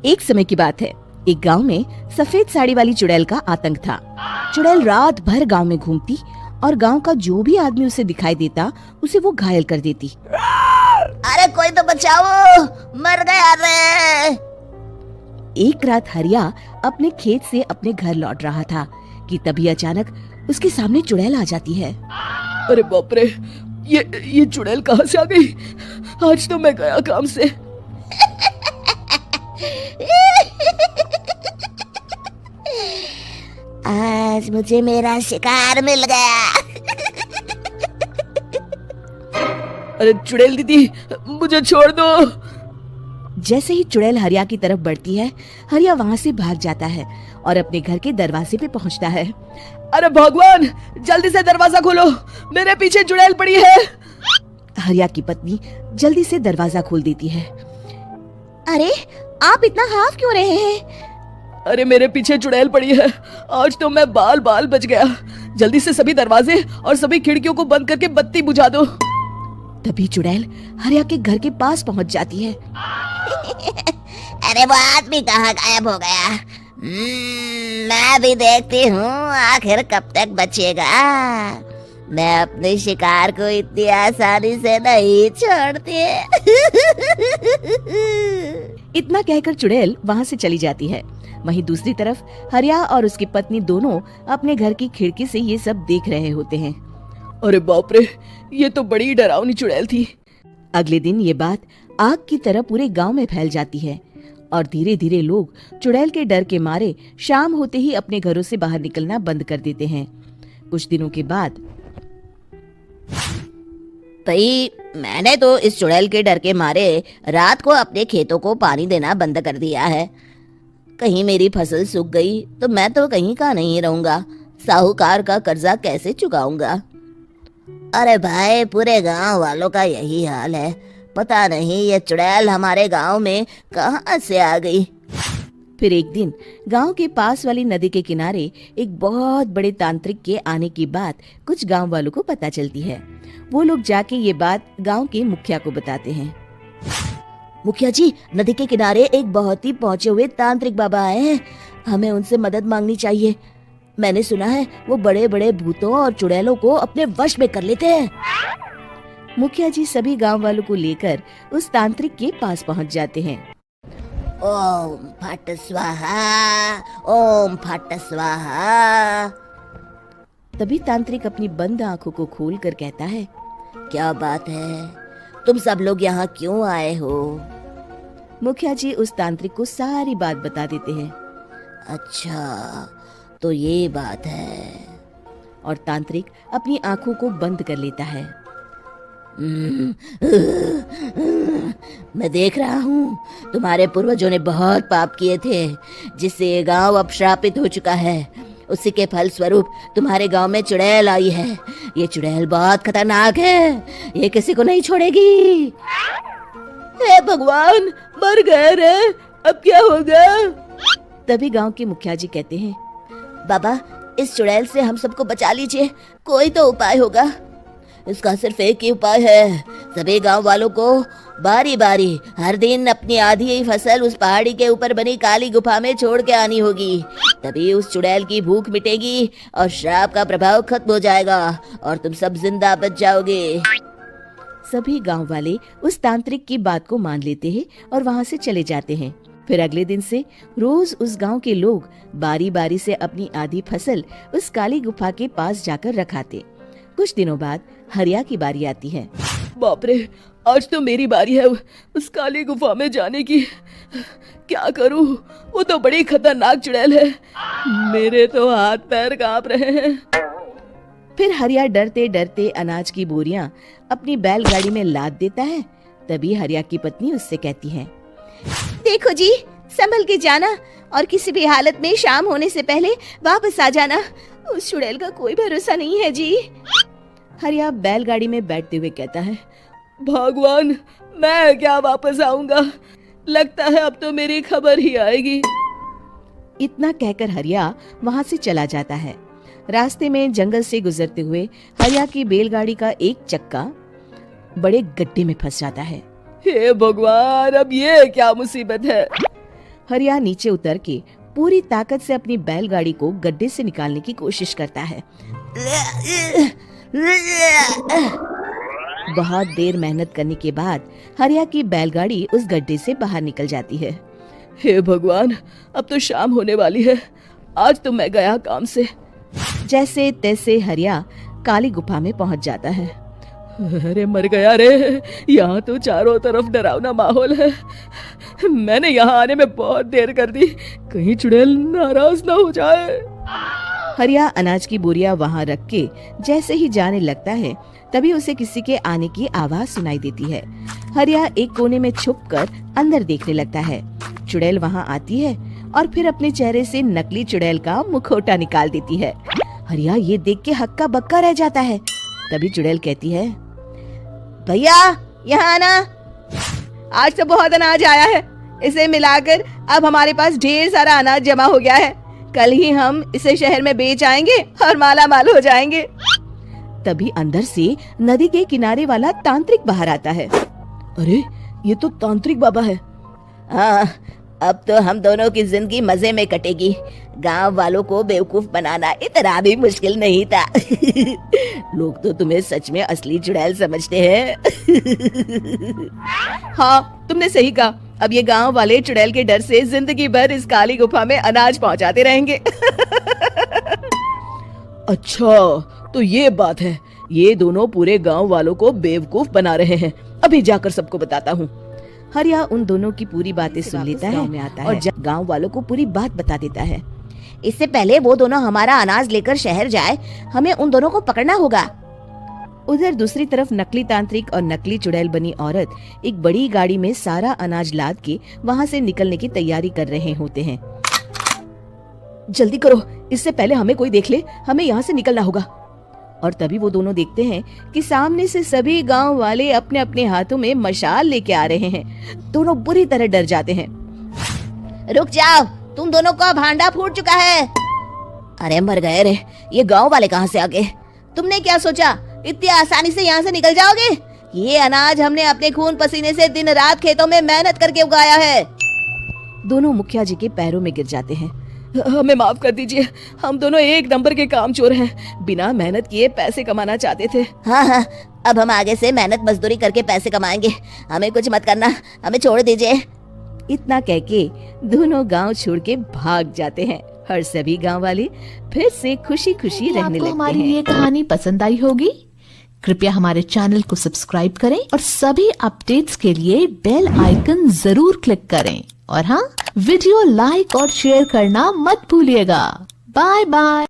एक समय की बात है, एक गांव में सफेद साड़ी वाली चुड़ैल का आतंक था। चुड़ैल रात भर गांव में घूमती और गांव का जो भी आदमी उसे दिखाई देता उसे वो घायल कर देती। अरे कोई तो बचाओ, मर गया रे। एक रात हरिया अपने खेत से अपने घर लौट रहा था कि तभी अचानक उसके सामने चुड़ैल आ जाती है। अरे बाप रे, ये चुड़ैल कहाँ से आ गई? आज तो मैं गया काम से। आज मुझे मेरा शिकार मिल गया। अरे चुड़ैल दीदी, मुझे छोड़ दो। जैसे ही चुड़ैल हरिया की तरफ बढ़ती है, हरिया वहाँ से भाग जाता है और अपने घर के दरवाजे पे पहुँचता है। अरे भगवान, जल्दी से दरवाजा खोलो, मेरे पीछे चुड़ैल पड़ी है। हरिया की पत्नी जल्दी से दरवाजा खोल देती है। अरे आप इतना हाफ क्यों रहे हैं? अरे मेरे पीछे चुड़ैल पड़ी है, आज तो मैं बाल बाल बच गया। जल्दी से सभी दरवाजे और सभी खिड़कियों को बंद करके बत्ती बुझा दो। तभी चुड़ैल हरिया के घर के पास पहुंच जाती है। अरे वो आदमी कहाँ गायब हो गया? मैं भी देखती हूँ आखिर कब तक बचेगा। मैं अपने शिकार को इतनी आसानी से नहीं छोड़ती। इतना कहकर चुड़ैल वहाँ से चली जाती है। वहीं दूसरी तरफ हरिया और उसकी पत्नी दोनों अपने घर की खिड़की से ये सब देख रहे होते हैं। अरे बाप रे, ये तो बड़ी डरावनी चुड़ैल थी। अगले दिन ये बात आग की तरह पूरे गांव में फैल जाती है और धीरे धीरे लोग चुड़ैल के डर के मारे शाम होते ही अपने घरों से बाहर निकलना बंद कर देते हैं। कुछ दिनों के बाद भाई, मैंने तो इस चुड़ैल के डर के मारे रात को अपने खेतों को पानी देना बंद कर दिया है। कहीं मेरी फसल सूख गई तो मैं तो कहीं का नहीं रहूंगा। साहूकार का कर्जा कैसे चुकाऊंगा? अरे भाई, पूरे गांव वालों का यही हाल है। पता नहीं ये चुड़ैल हमारे गांव में कहां से आ गई। फिर एक दिन गांव के पास वाली नदी के किनारे एक बहुत बड़े तांत्रिक के आने की बात कुछ गांव वालों को पता चलती है। वो लोग जाके ये बात गांव के मुखिया को बताते हैं। मुखिया जी, नदी के किनारे एक बहुत ही पहुंचे हुए तांत्रिक बाबा आए हैं। हमें उनसे मदद मांगनी चाहिए। मैंने सुना है वो बड़े बड़े भूतों और चुड़ैलों को अपने वश में कर लेते हैं। मुखिया जी सभी गांव वालों को लेकर उस तांत्रिक के पास पहुंच जाते हैं। ओम फट स्वाहा, ओम फट स्वाहा। तभी तांत्रिक अपनी बंद आंखों को खोलकर कहता है, क्या बात है? तुम सब लोग यहाँ क्यों आए हो? मुखिया जी उस तांत्रिक को सारी बात बता देते हैं। अच्छा, तो ये बात है। और तांत्रिक अपनी आंखों को बंद कर लेता है। मैं देख रहा हूँ तुम्हारे पूर्वजों ने बहुत पाप किए थे, जिससे ये गांव अब श्रापित हो चुका है। उसी के फल स्वरूप तुम्हारे गांव में चुड़ैल आई है। ये चुड़ैल बहुत खतरनाक है, ये किसी को नहीं छोड़ेगी। हे भगवान, मर गए रे, अब क्या होगा? तभी गांव के मुखिया जी कहते हैं, बाबा, इस चुड़ैल से हम सबको बचा लीजिए। कोई तो उपाय होगा। इसका सिर्फ एक ही उपाय है। सभी गांव वालों को बारी बारी हर दिन अपनी आधी फसल उस पहाड़ी के ऊपर बनी काली गुफा में छोड़ के आनी होगी। तभी उस चुड़ैल की भूख मिटेगी और श्राप का प्रभाव खत्म हो जाएगा और तुम सब जिंदा बच जाओगे। सभी गांव वाले उस तांत्रिक की बात को मान लेते हैं और वहां से चले जाते हैं। फिर अगले दिन से रोज उस गांव के लोग बारी बारी से अपनी आधी फसल उस काली गुफा के पास जाकर रखाते। कुछ दिनों बाद हरिया की बारी आती है। बाप रे, आज तो मेरी बारी है उस काली गुफा में जाने की। क्या करूं? वो तो बड़ी खतरनाक चुड़ैल है। मेरे तो हाथ पैर कांप रहे हैं। फिर हरिया डरते डरते अनाज की बोरियां अपनी बैलगाड़ी में लाद देता है। तभी हरिया की पत्नी उससे कहती है, देखो जी, संभल के जाना और किसी भी हालत में शाम होने से पहले वापस आ जाना। उस चुड़ैल का कोई भरोसा नहीं है जी। हरिया बैलगाड़ी में बैठते हुए कहता है, भगवान, मैं क्या वापस आऊंगा? लगता है अब तो मेरी खबर ही आएगी। इतना कहकर हरिया वहां से चला जाता है। रास्ते में जंगल से गुजरते हुए हरिया की बैलगाड़ी का एक चक्का बड़े गड्ढे में फंस जाता है। हे भगवान, अब ये क्या मुसीबत है? हरिया नीचे उतर के पूरी ताकत से अपनी बैलगाड़ी को गड्ढे से निकालने की कोशिश करता है। बहुत देर मेहनत करने के बाद हरिया की बैलगाड़ी उस गड्ढे से बाहर निकल जाती है। हे भगवान, अब तो शाम होने वाली है। आज तो मैं गया काम से। जैसे तैसे हरिया काली गुफा में पहुंच जाता है। अरे मर गया रे, यहाँ तो चारों तरफ डरावना माहौल है। मैंने यहाँ आने में बहुत देर कर दी, कहीं चुड़ैल नाराज ना हो जाए। हरिया अनाज की बोरिया वहाँ रख के जैसे ही जाने लगता है, तभी उसे किसी के आने की आवाज सुनाई देती है। हरिया एक कोने में छुपकर अंदर देखने लगता है। चुड़ैल वहाँ आती है और फिर अपने चेहरे से नकली चुड़ैल का मुखौटा निकाल देती है। हरिया ये देख के हक्का बक्का रह जाता है। तभी चुड़ैल कहती है, भैया यहाँ आना। आज तो बहुत अनाज आया है, इसे मिलाकर अब हमारे पास ढेर सारा अनाज जमा हो गया है। कल ही हम इसे शहर में बेच आएंगे और माला माल हो जाएंगे। तभी अंदर से नदी के किनारे वाला तांत्रिक बाहर आता है। अरे ये तो तांत्रिक बाबा है। हाँ, अब तो हम दोनों की जिंदगी मजे में कटेगी। गांव वालों को बेवकूफ बनाना इतना भी मुश्किल नहीं था। लोग तो तुम्हें सच में असली चुड़ैल समझते हैं। हाँ, तुमने सही कहा। अब ये गांव वाले चुड़ैल के डर से जिंदगी भर इस काली गुफा में अनाज पहुंचाते रहेंगे। अच्छा, तो ये बात है। ये दोनों पूरे गांव वालों को बेवकूफ बना रहे हैं। अभी जाकर सबको बताता हूँ। हरिया उन दोनों की पूरी बातें सुन लेता है और गांव वालों को पूरी बात बता देता है। इससे पहले वो दोनों हमारा अनाज लेकर शहर जाए, हमें उन दोनों को पकड़ना होगा। उधर दूसरी तरफ नकली तांत्रिक और नकली चुड़ैल बनी औरत एक बड़ी गाड़ी में सारा अनाज लाद के वहाँ से निकलने की तैयारी कर रहे होते हैं। जल्दी करो, इससे पहले हमें कोई देख ले। हमें यहाँ से निकलना होगा। और तभी वो दोनों देखते हैं कि सामने से सभी गांव वाले अपने अपने हाथों में मशाल लेके आ रहे हैं। दोनों बुरी तरह डर जाते हैं। रुक जाओ, तुम दोनों का भांडा फूट चुका है। अरे मर गए रे, ये गांव वाले कहाँ से आ गए? तुमने क्या सोचा इतनी आसानी से यहाँ से निकल जाओगे? ये अनाज हमने अपने खून पसीने से दिन रात खेतों में मेहनत करके उगाया है। दोनों मुखिया जी के पैरों में गिर जाते हैं। हमें माफ कर दीजिए, हम दोनों एक नंबर के कामचोर हैं। बिना मेहनत किए पैसे कमाना चाहते थे। हाँ, अब हम आगे से मेहनत मजदूरी करके पैसे कमाएंगे। हमें कुछ मत करना, हमें छोड़ दीजिए। इतना कह के दोनों गांव छोड़ के भाग जाते हैं और सभी गांव वाले फिर से खुशी खुशी रहने लगते हैं। हमारी ये कहानी पसंद आई होगी। कृपया हमारे चैनल को सब्सक्राइब करें और सभी अपडेट्स के लिए बेल आइकन जरूर क्लिक करें। और हाँ, वीडियो लाइक और शेयर करना मत भूलिएगा। Bye bye.